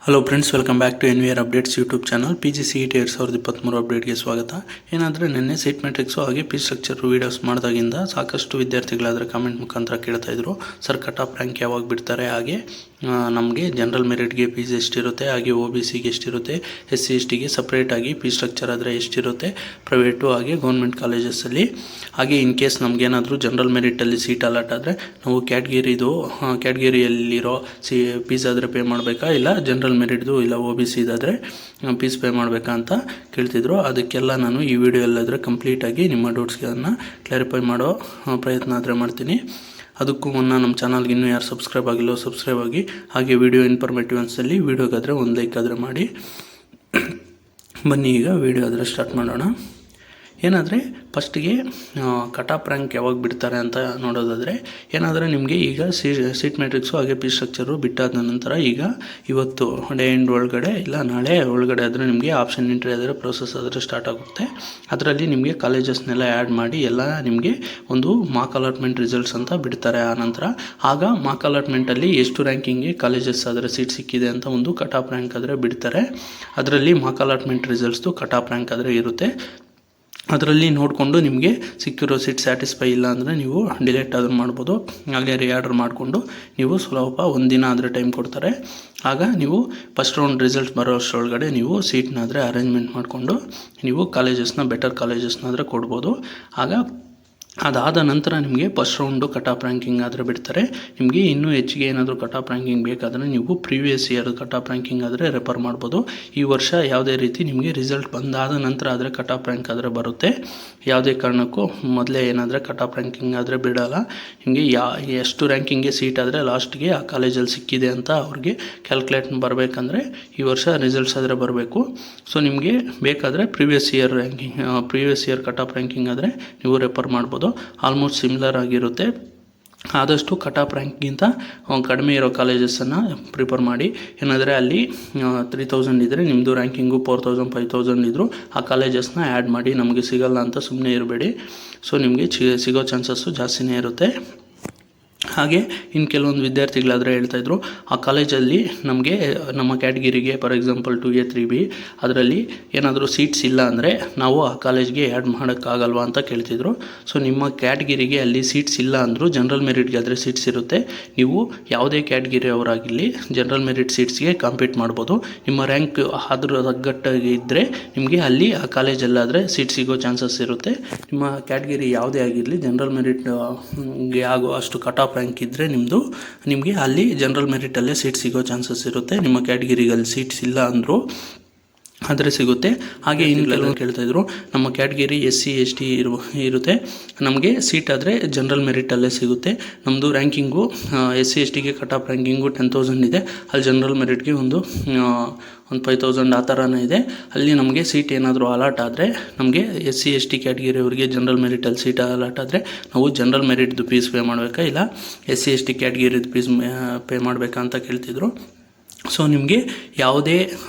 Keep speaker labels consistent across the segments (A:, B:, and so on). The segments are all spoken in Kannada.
A: Hello friends, welcome back to NVR updates YouTube channel. PGCET 2023 ಅಪ್ಡೇಟ್ಗೆ ಸ್ವಾಗತ. ಏನಾದರೆ ನಿನ್ನೆ ಸೀಟ್ ಮ್ಯಾಟ್ರಿಕ್ಸು ಹಾಗೆ ಪಿ ಸ್ಟ್ರಕ್ಚರ್ ವೀಡಿಯೋಸ್ ಮಾಡಿದಾಗಿಂದ ಸಾಕಷ್ಟು ವಿದ್ಯಾರ್ಥಿಗಳಾದರೆ ಕಾಮೆಂಟ್ ಮುಖಾಂತರ ಕೇಳ್ತಾಯಿದ್ರು, ಸರ್ ಕಟ್ ಆಫ್ ರ್ಯಾಂಕ್ ಯಾವಾಗ ಬಿಡ್ತಾರೆ, ಹಾಗೆ ನಮಗೆ ಜನರಲ್ ಮೆರಿಟ್ಗೆ ಫೀಸ್ ಎಷ್ಟಿರುತ್ತೆ, ಹಾಗೆ OBCಗೆ ಎಷ್ಟಿರುತ್ತೆ, SC STಗೆ ಸಪ್ರೇಟಾಗಿ ಪಿ ಸ್ಟ್ರಕ್ಚರ್ ಆದರೆ ಎಷ್ಟಿರುತ್ತೆ, ಪ್ರೈವೇಟು ಹಾಗೆ ಗೌರ್ಮೆಂಟ್ ಕಾಲೇಜಸ್ಸಲ್ಲಿ. ಹಾಗೆ ಇನ್ ಕೇಸ್ ನಮಗೇನಾದರೂ ಜನರಲ್ ಮೆರಿಟಲ್ಲಿ ಸೀಟ್ ಅಲಾಟ್ ಆದರೆ ನಾವು ಕ್ಯಾಟಗಿರಿಯಲ್ಲಿರೋ ಫೀಸ್ ಆದರೆ ಪೇ ಮಾಡಬೇಕಾ, ಇಲ್ಲ ಜನರಲ್ ಮೆರಿಟ್ದು ಇಲ್ಲ OBC ಇದಾದರೆ ಫೀಸ್ ಪೇ ಮಾಡಬೇಕಾ ಅಂತ ಕೇಳ್ತಿದ್ರು. ಅದಕ್ಕೆಲ್ಲ ನಾನು ಈ ವಿಡಿಯೋ ಎಲ್ಲಾದರೆ ಕಂಪ್ಲೀಟಾಗಿ ನಿಮ್ಮ ಡೌಟ್ಸ್ಗಳನ್ನು ಕ್ಲಾರಿಫೈ ಮಾಡೋ ಪ್ರಯತ್ನ ಆದರೆ ಮಾಡ್ತೀನಿ. ಅದಕ್ಕೂ ಮುನ್ನ ನಮ್ಮ ಚಾನಲ್ಗೆ ಇನ್ನೂ ಯಾರು ಸಬ್ಸ್ಕ್ರೈಬ್ ಆಗಿಲ್ಲೋ ಸಬ್ಸ್ಕ್ರೈಬ್ ಆಗಿ, ಹಾಗೆ ವಿಡಿಯೋ ಇನ್ಫಾರ್ಮೇಟಿವ್ ಅನ್ಸಲ್ಲಿ ವಿಡಿಯೋಗಾದರೆ ಒಂದು ಲೈಕ್ ಆದರೆ ಮಾಡಿ. ಬನ್ನಿ ಈಗ ವಿಡಿಯೋ ಆದರೆ ಸ್ಟಾರ್ಟ್ ಮಾಡೋಣ. ಏನಾದರೆ ಫಸ್ಟಿಗೆ ಕಟ್ ಆಫ್ ರ್ಯಾಂಕ್ ಯಾವಾಗ ಬಿಡ್ತಾರೆ ಅಂತ ನೋಡೋದಾದರೆ, ಏನಾದರೆ ನಿಮಗೆ ಈಗ ಸೀಟ್ ಮ್ಯಾಟ್ರಿಕ್ಸು ಹಾಗೆ ಪಿ ಸ್ಟ್ರಕ್ಚರು ಬಿಟ್ಟಾದ ನಂತರ ಈಗ ಇವತ್ತು ಡೇ ಎಂಡ್ ಒಳಗಡೆ ಇಲ್ಲ ನಾಳೆ ಒಳಗಡೆ ಆದರೆ ನಿಮಗೆ ಆಪ್ಷನ್ ಎಂಟ್ರಿ ಆದರೆ ಪ್ರೋಸೆಸ್ ಆದರೆ ಸ್ಟಾರ್ಟ್ ಆಗುತ್ತೆ. ಅದರಲ್ಲಿ ನಿಮಗೆ ಕಾಲೇಜಸ್ನೆಲ್ಲ ಆ್ಯಡ್ ಮಾಡಿ ಎಲ್ಲ ನಿಮಗೆ ಒಂದು ಮಾರ್ಕ್ ಅಲಾಟ್ಮೆಂಟ್ ರಿಸಲ್ಟ್ಸ್ ಅಂತ ಬಿಡ್ತಾರೆ. ಆನಂತರ ಆಗ ಮಾರ್ಕ್ ಅಲಾಟ್ಮೆಂಟಲ್ಲಿ ಎಷ್ಟು ರ್ಯಾಂಕಿಂಗ್ಗೆ ಕಾಲೇಜಸ್ ಆದರೆ ಸೀಟ್ ಸಿಕ್ಕಿದೆ ಅಂತ ಒಂದು ಕಟ್ ಆಫ್ ರ್ಯಾಂಕ್ ಆದರೆ ಬಿಡ್ತಾರೆ. ಅದರಲ್ಲಿ ಮಾರ್ಕ್ ಅಲಾಟ್ಮೆಂಟ್ ರಿಸಲ್ಟ್ಸ್ದು ಕಟ್ ಆಫ್ ರ್ಯಾಂಕ್ ಆದರೆ ಇರುತ್ತೆ. ಅದರಲ್ಲಿ ನೋಡಿಕೊಂಡು ನಿಮಗೆ ಸಿಕ್ಕಿರೋ ಸೀಟ್ ಸ್ಯಾಟಿಸ್ಫೈ ಇಲ್ಲ ಅಂದರೆ ನೀವು ಡಿಲೀಟ್ ಆದರೂ ಮಾಡ್ಬೋದು, ಹಾಗೆ ರೀಆರ್ಡರ್ ಮಾಡಿಕೊಂಡು ನೀವು ಸ್ವಲ್ಪ ಒಂದಿನ ಆದರೆ ಟೈಮ್ ಕೊಡ್ತಾರೆ. ಆಗ ನೀವು ಫಸ್ಟ್ ರೌಂಡ್ ರಿಸಲ್ಟ್ಸ್ ಬರೋ ಅಷ್ಟರೊಳಗಡೆ ನೀವು ಸೀಟ್ನಾದರೆ ಅರೇಂಜ್ಮೆಂಟ್ ಮಾಡಿಕೊಂಡು ನೀವು ಬೆಟರ್ ಕಾಲೇಜಸ್ನಾದರೆ ಕೊಡ್ಬೋದು. ಆಗ ಅದಾದ ನಂತರ ನಿಮಗೆ first round cut off ranking ಆದರೆ ಬಿಡ್ತಾರೆ. ನಿಮಗೆ ಇನ್ನೂ ಹೆಚ್ಚಿಗೆ ಏನಾದರೂ ಕಟ್ ಆಫ್ ರ್ಯಾಂಕಿಂಗ್ ಬೇಕಾದರೆ ನೀವು previous year cut off ranking ಆದರೆ ರೆಫರ್ ಮಾಡ್ಬೋದು. ಈ ವರ್ಷ ಯಾವುದೇ ರೀತಿ ನಿಮಗೆ ರಿಸಲ್ಟ್ ಬಂದಾದ ನಂತರ ಆದರೆ ಕಟ್ ಆಫ್ ರ್ಯಾಂಕ್ ಆದರೆ ಬರುತ್ತೆ. ಯಾವುದೇ ಕಾರಣಕ್ಕೂ ಮೊದಲೇ ಏನಾದರೆ ಕಟ್ ಆಫ್ ರ್ಯಾಂಕಿಂಗ್ ಆದರೆ ಬಿಡೋಲ್ಲ. ನಿಮಗೆ ಎಷ್ಟು ರ್ಯಾಂಕಿಂಗ್ಗೆ ಸೀಟ್ ಆದರೆ ಲಾಸ್ಟ್ಗೆ ಆ ಕಾಲೇಜಲ್ಲಿ ಸಿಕ್ಕಿದೆ ಅಂತ ಅವ್ರಿಗೆ ಕ್ಯಾಲ್ಕುಲೇಟ್ ಬರಬೇಕಂದ್ರೆ ಈ ವರ್ಷ ರಿಸಲ್ಟ್ಸ್ ಆದರೆ ಬರಬೇಕು. ಸೊ ನಿಮಗೆ ಬೇಕಾದರೆ previous year cut off ranking ಆದರೆ ನೀವು ರೆಫರ್ ಮಾಡ್ಬೋದು. ಆಲ್ಮೋಸ್ಟ್ ಸಿಮಿಲರ್ ಆಗಿರುತ್ತೆ. ಆದಷ್ಟು ಕಟ್ ಆಫ್ ರ್ಯಾಂಕ್ಗಿಂತ ಕಡಿಮೆ ಇರೋ ಕಾಲೇಜಸನ್ನು ಪ್ರಿಫರ್ ಮಾಡಿ. ಏನಾದರೆ ಅಲ್ಲಿ 3000 ಇದ್ದರೆ ನಿಮ್ಮದು ರ್ಯಾಂಕಿಂಗು 4000 5000 ಇದ್ದರೂ ಆ ಕಾಲೇಜಸ್ನ ಆ್ಯಡ್ ಮಾಡಿ, ನಮಗೆ ಸಿಗಲ್ಲ ಅಂತ ಸುಮ್ಮನೆ ಇರಬೇಡಿ. ಸೊ ನಿಮಗೆ ಸಿಗೋ ಚಾನ್ಸಸ್ಸು ಜಾಸ್ತಿನೇ ಇರುತ್ತೆ. ಹಾಗೆ ಇನ್ನು ಕೆಲವೊಂದು ವಿದ್ಯಾರ್ಥಿಗಳಾದರೆ ಹೇಳ್ತಾಯಿದ್ರು, ಆ ಕಾಲೇಜಲ್ಲಿ ನಮಗೆ ನಮ್ಮ ಕ್ಯಾಟಗಿರಿಗೆ ಫಾರ್ ಎಕ್ಸಾಂಪಲ್ 2A 3B ಅದರಲ್ಲಿ ಏನಾದರೂ ಸೀಟ್ಸ್ ಇಲ್ಲ ಅಂದರೆ ನಾವು ಆ ಕಾಲೇಜ್ಗೆ ಆ್ಯಡ್ ಮಾಡೋಕ್ಕಾಗಲ್ವಾ ಅಂತ ಕೇಳ್ತಿದ್ರು. ಸೊ ನಿಮ್ಮ ಕ್ಯಾಟಗಿರಿಗೆ ಅಲ್ಲಿ ಸೀಟ್ಸ್ ಇಲ್ಲ ಅಂದರೂ ಜನರಲ್ ಮೆರಿಟ್ಗೆ ಆದರೆ ಸೀಟ್ಸ್ ಇರುತ್ತೆ. ನೀವು ಯಾವುದೇ ಕ್ಯಾಟಗಿರಿ ಅವರಾಗಿರಲಿ ಜನರಲ್ ಮೆರಿಟ್ ಸೀಟ್ಸ್ಗೆ ಕಾಂಪೀಟ್ ಮಾಡ್ಬೋದು. ನಿಮ್ಮ ರ್ಯಾಂಕ್ ಅದ್ರ ತಗ್ಗಟ್ಟಾಗಿ ಇದ್ದರೆ ನಿಮಗೆ ಅಲ್ಲಿ ಆ ಕಾಲೇಜಲ್ಲಾದರೆ ಸೀಟ್ ಸಿಗೋ ಚಾನ್ಸಸ್ ಇರುತ್ತೆ. ನಿಮ್ಮ ಕ್ಯಾಟಗಿರಿ ಯಾವುದೇ ಆಗಿರಲಿ ಜನರಲ್ ಮೆರಿಟ್ಗೆ ಆಗೋ ಅಷ್ಟು ಕಟ್ ಆಫ್ ರ್ಯಾಂಕ್ ಇದ್ದರೆ ನಿಮಗೆ ಅಲ್ಲಿ ಜನರಲ್ ಮೆರಿಟಲ್ಲೇ ಸೀಟ್ ಸಿಗೋ ಚಾನ್ಸಸ್ ಇರುತ್ತೆ. ನಿಮ್ಮ ಕ್ಯಾಟಗಿರಿಗಲ್ಲಿ ಸೀಟ್ಸ್ ಇಲ್ಲ ಅಂದರೂ ಆದರೆ ಸಿಗುತ್ತೆ. ಹಾಗೆ ಇನ್ನು ಕೆಲವರು ಕೇಳ್ತಾಯಿದ್ರು, ನಮ್ಮ ಕ್ಯಾಟಗಿರಿ SC ST ಇರುತ್ತೆ, ನಮಗೆ ಸೀಟ್ ಆದರೆ ಜನರಲ್ ಮೆರಿಟಲ್ಲೇ ಸಿಗುತ್ತೆ. ನಮ್ಮದು ರ್ಯಾಂಕಿಂಗು SC STಗೆ ಕಟ್ ಆಫ್ ರ್ಯಾಂಕಿಂಗು 10,000 ಇದೆ, ಅಲ್ಲಿ ಜನರಲ್ ಮೆರಿಟ್ಗೆ ಒಂದು 5,000 ಆ ಥರನೇ ಇದೆ. ಅಲ್ಲಿ ನಮಗೆ ಸೀಟ್ ಏನಾದರೂ ಅಲಾಟ್ ಆದರೆ ನಮಗೆ SC ST ಕ್ಯಾಟಗಿರಿಯವರಿಗೆ ಜನರಲ್ ಮೆರಿಟಲ್ಲಿ ಸೀಟ್ ಅಲಾಟ್ ಆದರೆ ನಾವು ಜನರಲ್ ಮೆರಿಟ್ದು ಫೀಸ್ ಪೇ ಮಾಡಬೇಕಾ, ಇಲ್ಲ SC ST ಕ್ಯಾಟಗಿರಿದು ಫೀಸ್ ಪೇ ಮಾಡಬೇಕಾ ಅಂತ ಕೇಳ್ತಿದ್ರು. ಸೊ ನಿಮಗೆ ಯಾವುದೇ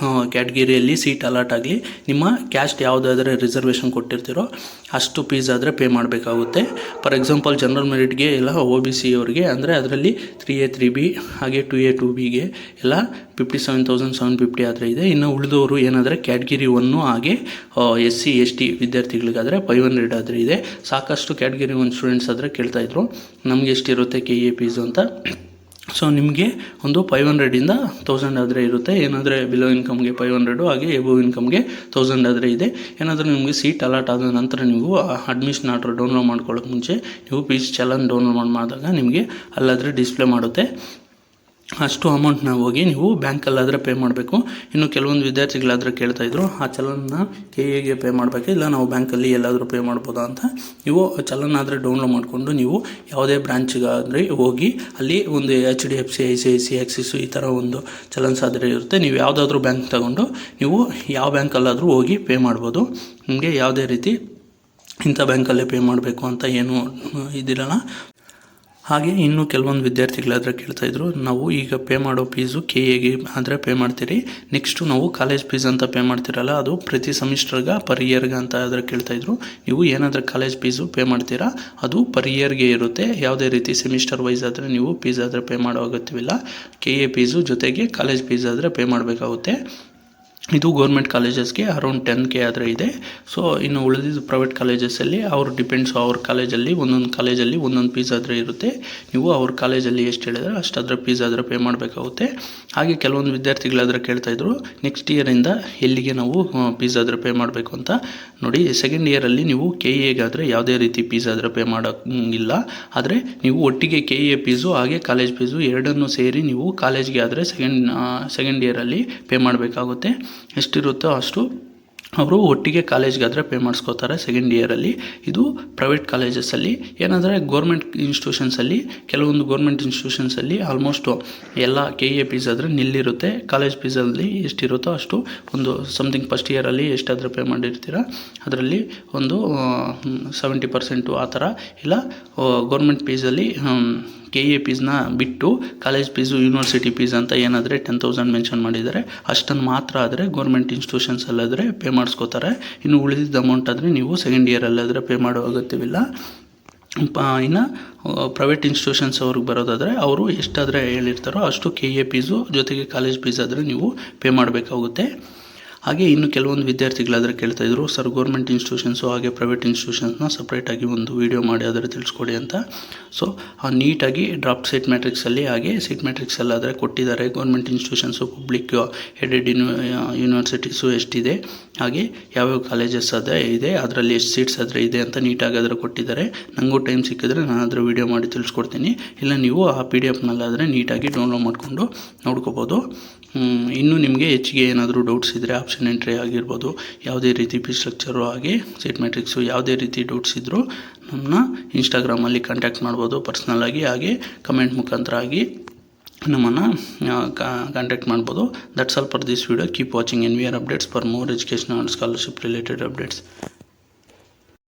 A: ಕ್ಯಾಟಗಿರಿಯಲ್ಲಿ ಸೀಟ್ ಅಲಾಟ್ ಆಗಲಿ, ನಿಮ್ಮ ಕ್ಯಾಸ್ಟ್ ಯಾವುದಾದರೆ ರಿಸರ್ವೇಷನ್ ಕೊಟ್ಟಿರ್ತೀರೋ ಅಷ್ಟು ಫೀಸ್ ಆದರೆ ಪೇ ಮಾಡಬೇಕಾಗುತ್ತೆ. ಫಾರ್ ಎಕ್ಸಾಂಪಲ್ ಜನರಲ್ ಮೆರಿಟ್ಗೆ ಇಲ್ಲ OBC ಅವರಿಗೆ ಅಂದರೆ ಅದರಲ್ಲಿ 3A 3B ಹಾಗೆ 2A 2Bಗೆ ಎಲ್ಲ 57,750 ಆದರೆ ಇದೆ. ಇನ್ನು ಉಳಿದವರು ಏನಾದರೆ ಕ್ಯಾಟಗಿರಿ 1 ಹಾಗೆ SC ST ವಿದ್ಯಾರ್ಥಿಗಳಿಗಾದರೆ 500 ಆದರೆ ಇದೆ. ಸಾಕಷ್ಟು ಕ್ಯಾಟಗಿರಿ 1 ಸ್ಟೂಡೆಂಟ್ಸ್ ಆದರೆ ಕೇಳ್ತಾಯಿದ್ರು ನಮಗೆ ಎಷ್ಟಿರುತ್ತೆ KA ಫೀಸು ಅಂತ. ಸೊ ನಿಮಗೆ ಒಂದು 500ಇಂದ 1000 ಆದರೆ ಇರುತ್ತೆ. ಏನಾದರೆ ಬಿಲೋ ಇನ್ಕಮ್ಗೆ 500 ಹಾಗೆ ಎಬೋವ್ ಇನ್ಕಮ್ಗೆ 1000 ಆದರೆ ಇದೆ. ಏನಾದರೂ ನಿಮಗೆ ಸೀಟ್ ಅಲಾಟ್ ಆದ ನಂತರ ನೀವು ಅಡ್ಮಿಷನ್ ಆರ್ಡರ್ ಡೌನ್ಲೋಡ್ ಮಾಡ್ಕೊಳ್ಳೋಕೆ ಮುಂಚೆ ನೀವು ಫೀಸ್ ಚಲನ್ ಡೌನ್ಲೋಡ್ ಮಾಡಿದಾಗ ನಿಮಗೆ ಅಲ್ಲಾದರೆ ಡಿಸ್ಪ್ಲೇ ಮಾಡುತ್ತೆ. ಅಷ್ಟು ಅಮೌಂಟ್ನ ಹೋಗಿ ನೀವು ಬ್ಯಾಂಕಲ್ಲಾದರೆ ಪೇ ಮಾಡಬೇಕು. ಇನ್ನು ಕೆಲವೊಂದು ವಿದ್ಯಾರ್ಥಿಗಳಾದರೆ ಕೇಳ್ತಾಯಿದ್ರು, ಆ ಚಲನ್ನ KAಗೆ ಪೇ ಮಾಡಬೇಕು, ಇಲ್ಲ ನಾವು ಬ್ಯಾಂಕಲ್ಲಿ ಎಲ್ಲಾದರೂ ಪೇ ಮಾಡ್ಬೋದಾ ಅಂತ. ನೀವು ಚಲನ್ ಆದರೆ ಡೌನ್ಲೋಡ್ ಮಾಡಿಕೊಂಡು ನೀವು ಯಾವುದೇ ಬ್ರಾಂಚ್ಗಾದರೆ ಹೋಗಿ ಅಲ್ಲಿ ಒಂದು HDFC ICICI ಆ್ಯಕ್ಸಿಸು ಈ ಥರ ಒಂದು ಚಲನ್ಸ್ ಆದರೆ ಇರುತ್ತೆ. ನೀವು ಯಾವುದಾದ್ರೂ ಬ್ಯಾಂಕ್ ತಗೊಂಡು ನೀವು ಯಾವ ಬ್ಯಾಂಕಲ್ಲಾದರೂ ಹೋಗಿ ಪೇ ಮಾಡ್ಬೋದು. ನಿಮಗೆ ಯಾವುದೇ ರೀತಿ ಇಂಥ ಬ್ಯಾಂಕಲ್ಲೇ ಪೇ ಮಾಡಬೇಕು ಅಂತ ಏನೂ ಇದಿರಲ್ಲ. ಹಾಗೆ ಇನ್ನು ಕೆಲವೊಂದು ವಿದ್ಯಾರ್ಥಿಗಳಾದರೆ ಕೇಳ್ತಾಯಿದ್ರು, ನಾವು ಈಗ ಪೇ ಮಾಡೋ ಫೀಸು KAಗೆ ಆದರೆ ಪೇ ಮಾಡ್ತೀರಿ, ನೆಕ್ಸ್ಟು ನಾವು ಕಾಲೇಜ್ ಫೀಸ್ ಅಂತ ಪೇ ಮಾಡ್ತೀರಲ್ಲ ಅದು ಪ್ರತಿ ಸೆಮಿಸ್ಟರ್ಗೆ ಪರ್ ಇಯರ್ಗೆ ಅಂತ ಆದರೆ ಕೇಳ್ತಾಯಿದ್ರು. ನೀವು ಏನಾದರೂ ಕಾಲೇಜ್ ಫೀಸು ಪೇ ಮಾಡ್ತೀರಾ ಅದು ಪರ್ ಇಯರ್ಗೆ ಇರುತ್ತೆ. ಯಾವುದೇ ರೀತಿ ಸೆಮಿಸ್ಟರ್ ವೈಸ್ ಆದರೆ ನೀವು ಫೀಸ್ ಆದರೆ ಪೇ ಮಾಡೋ ಅಗತ್ಯವಿಲ್ಲ. KA ಫೀಸು ಜೊತೆಗೆ ಕಾಲೇಜ್ ಫೀಸ್ ಆದರೆ ಪೇ ಮಾಡಬೇಕಾಗುತ್ತೆ. ಇದು ಗೌರ್ಮೆಂಟ್ ಕಾಲೇಜಸ್ಗೆ ಅರೌಂಡ್ 10K ಆದರೆ ಇದೆ. ಸೊ ಇನ್ನು ಉಳಿದಿದ್ದು ಪ್ರೈವೇಟ್ ಕಾಲೇಜಸಲ್ಲಿ ಅವ್ರು ಡಿಪೆಂಡ್ಸು, ಅವ್ರ ಕಾಲೇಜಲ್ಲಿ ಒಂದೊಂದು ಕಾಲೇಜಲ್ಲಿ ಒಂದೊಂದು ಫೀಸ್ ಆದರೆ ಇರುತ್ತೆ. ನೀವು ಅವ್ರ ಕಾಲೇಜಲ್ಲಿ ಎಷ್ಟು ಹೇಳಿದ್ರೆ ಅಷ್ಟಾದರೆ ಫೀಸ್ ಆದರೆ ಪೇ ಮಾಡಬೇಕಾಗುತ್ತೆ. ಹಾಗೆ ಕೆಲವೊಂದು ವಿದ್ಯಾರ್ಥಿಗಳಾದರೆ ಕೇಳ್ತಾಯಿದ್ರು, ನೆಕ್ಸ್ಟ್ ಇಯರಿಂದ ಎಲ್ಲಿಗೆ ನಾವು ಫೀಸ್ ಆದರೆ ಪೇ ಮಾಡಬೇಕು ಅಂತ. ನೋಡಿ, ಸೆಕೆಂಡ್ ಇಯರಲ್ಲಿ ನೀವು KAಗಾದರೆ ಯಾವುದೇ ರೀತಿ ಫೀಸ್ ಆದರೆ ಪೇ ಮಾಡೋಂಗಿಲ್ಲ. ಆದರೆ ನೀವು ಒಟ್ಟಿಗೆ KA ಫೀಸು ಹಾಗೆ ಕಾಲೇಜ್ ಫೀಸು ಎರಡನ್ನೂ ಸೇರಿ ನೀವು ಕಾಲೇಜ್ಗೆ ಆದರೆ ಸೆಕೆಂಡ್ ಇಯರಲ್ಲಿ ಪೇ ಮಾಡಬೇಕಾಗುತ್ತೆ. ಎಷ್ಟಿರುತ್ತೋ ಅಷ್ಟು ಅವರು ಒಟ್ಟಿಗೆ ಕಾಲೇಜ್ಗಾದರೆ ಪೇ ಮಾಡಿಸ್ಕೋತಾರೆ ಸೆಕೆಂಡ್ ಇಯರಲ್ಲಿ. ಇದು ಪ್ರೈವೇಟ್ ಕಾಲೇಜಸಲ್ಲಿ. ಏನಾದರೆ ಗೋರ್ಮೆಂಟ್ ಇನ್ಸ್ಟಿಟ್ಯೂಷನ್ಸಲ್ಲಿ, ಕೆಲವೊಂದು ಗೋರ್ಮೆಂಟ್ ಇನ್ಸ್ಟಿಟ್ಯೂಷನ್ಸಲ್ಲಿ ಆಲ್ಮೋಸ್ಟು ಎಲ್ಲ KA ಫೀಸ್ ಆದರೆ ನಿಲ್ಲಿರುತ್ತೆ. ಕಾಲೇಜ್ ಫೀಸಲ್ಲಿ ಎಷ್ಟಿರುತ್ತೋ ಅಷ್ಟು ಒಂದು ಸಮಥಿಂಗ್ ಫಸ್ಟ್ ಇಯರಲ್ಲಿ ಎಷ್ಟಾದರೆ ಪೇ ಮಾಡಿರ್ತೀರ ಅದರಲ್ಲಿ ಒಂದು 70% ಆ ಥರ, ಇಲ್ಲ ಗೋರ್ಮೆಂಟ್ ಫೀಸಲ್ಲಿ KA ಫೀಸ್ನ ಬಿಟ್ಟು ಕಾಲೇಜ್ ಫೀಸು ಯೂನಿವರ್ಸಿಟಿ ಫೀಸ್ ಅಂತ ಏನಾದರೆ 10,000 ಮೆನ್ಷನ್ ಮಾಡಿದ್ದಾರೆ ಅಷ್ಟನ್ನು ಮಾತ್ರ ಆದರೆ ಗೋರ್ಮೆಂಟ್ ಇನ್ಸ್ಟಿಟ್ಯೂಷನ್ಸಲ್ಲಾದರೆ ಪೇ ಮಾಡಿಸ್ಕೋತಾರೆ. ಇನ್ನು ಉಳಿದಿದ್ದ ಅಮೌಂಟ್ ಆದರೆ ನೀವು ಸೆಕೆಂಡ್ ಇಯರಲ್ಲಾದರೆ ಪೇ ಮಾಡೋ ಅಗತ್ಯವಿಲ್ಲ. ಇನ್ನು ಪ್ರೈವೇಟ್ ಇನ್ಸ್ಟಿಟ್ಯೂಷನ್ಸ್ ಅವ್ರಿಗೆ ಬರೋದಾದರೆ ಅವರು ಎಷ್ಟಾದರೆ ಹೇಳಿರ್ತಾರೋ ಅಷ್ಟು KA ಫೀಸು ಜೊತೆಗೆ ಕಾಲೇಜ್ ಫೀಸ್ ಆದರೆ ನೀವು ಪೇ ಮಾಡಬೇಕಾಗುತ್ತೆ. ಹಾಗೆ ಇನ್ನು ಕೆಲವೊಂದು ವಿದ್ಯಾರ್ಥಿಗಳಾದರೆ ಕೇಳ್ತಾಯಿದ್ರು, ಸರ್ ಗೌರ್ಮೆಂಟ್ ಇನ್ಸ್ಟಿಟ್ಯೂಷನ್ಸು ಹಾಗೆ ಪ್ರೈವೇಟ್ ಇನ್ಸ್ಟಿಟ್ಯೂಷನ್ಸ್ನ ಸಪ್ರೇಟಾಗಿ ಒಂದು ವೀಡಿಯೋ ಮಾಡಿ ಆದರೆ ತಿಳಿಸ್ಕೊಡಿ ಅಂತ. ಸೊ ನೀಟಾಗಿ ಡ್ರಾಫ್ಟ್ ಸೀಟ್ ಮ್ಯಾಟ್ರಿಕ್ಸಲ್ಲಿ ಹಾಗೆ ಸೀಟ್ ಮ್ಯಾಟ್ರಿಕ್ಸಲ್ಲಾದರೆ ಕೊಟ್ಟಿದ್ದಾರೆ. Government institutions, public aided universities ಎಷ್ಟಿದೆ, ಹಾಗೆ ಯಾವ್ಯಾವ ಕಾಲೇಜಸ್ ಅದೇ ಇದೆ, ಅದರಲ್ಲಿ ಎಷ್ಟು ಸೀಟ್ಸ್ ಆದರೆ ಇದೆ ಅಂತ ನೀಟಾಗಿ ಅದರ ಕೊಟ್ಟಿದ್ದಾರೆ. ನನಗೂ ಟೈಮ್ ಸಿಕ್ಕಿದ್ರೆ ನಾನು ಅದರ ವೀಡಿಯೋ ಮಾಡಿ ತಿಳಿಸ್ಕೊಡ್ತೀನಿ. ಇಲ್ಲ ನೀವು ಆ PDF-ನಲ್ಲಾದರೆ ನೀಟಾಗಿ ಡೌನ್ಲೋಡ್ ಮಾಡಿಕೊಂಡು ನೋಡ್ಕೋಬೋದು. ಇನ್ನೂ ನಿಮಗೆ ಹೆಚ್ಚಿಗೆ ಏನಾದರೂ ಡೌಟ್ಸ್ ಇದ್ದರೆ ಆಪ್ಷನ್ ಎಂಟ್ರಿ ಆಗಿರ್ಬೋದು, ಯಾವುದೇ ರೀತಿ ಫೀಸ್ ಸ್ಟ್ರಕ್ಚರು ಹಾಗೆ ಸೀಟ್ ಮ್ಯಾಟ್ರಿಕ್ಸು ಯಾವುದೇ ರೀತಿ ಡೌಟ್ಸ್ ಇದ್ದರೂ ನಮ್ಮನ್ನ ಇನ್ಸ್ಟಾಗ್ರಾಮಲ್ಲಿ ಕಾಂಟ್ಯಾಕ್ಟ್ ಮಾಡ್ಬೋದು ಪರ್ಸ್ನಲ್ಲಾಗಿ, ಹಾಗೆ ಕಮೆಂಟ್ ಮುಖಾಂತರ ಆಗಿ ನಮ್ಮನ್ನು ಕಾಂಟ್ಯಾಕ್ಟ್ ಮಾಡ್ಬೋದು. That's all for this video. Keep watching NVR updates for more educational and scholarship related updates.